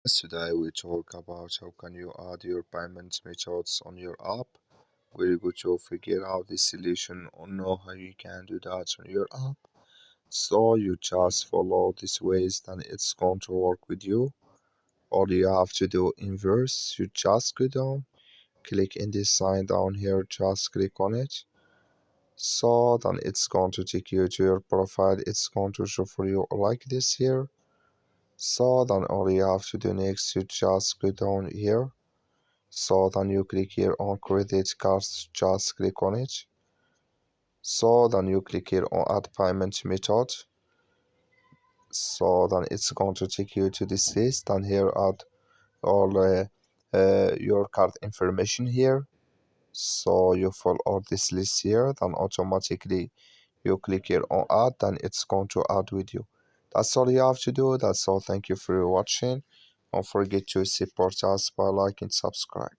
Today we talk about how can you add your payment methods on your app. We're going to figure out the solution or know how you can do that on your app. So you just follow these ways, then it's going to work with you. All you have to do inverse, you just go down, click in this sign down here, just click on it. So then it's going to take you to your profile. It's going to show for you like this here. So then all you have to do next, you just go down here. So then you click here on credit cards, just click on it. So then you click here on add payment method. So then it's going to take you to this list, and here add all your card information here. So you fill all this list here, then automatically you click here on add, then it's going to add with you. That's all you have to do. That's all. Thank you for watching. Don't forget to support us by liking and subscribe.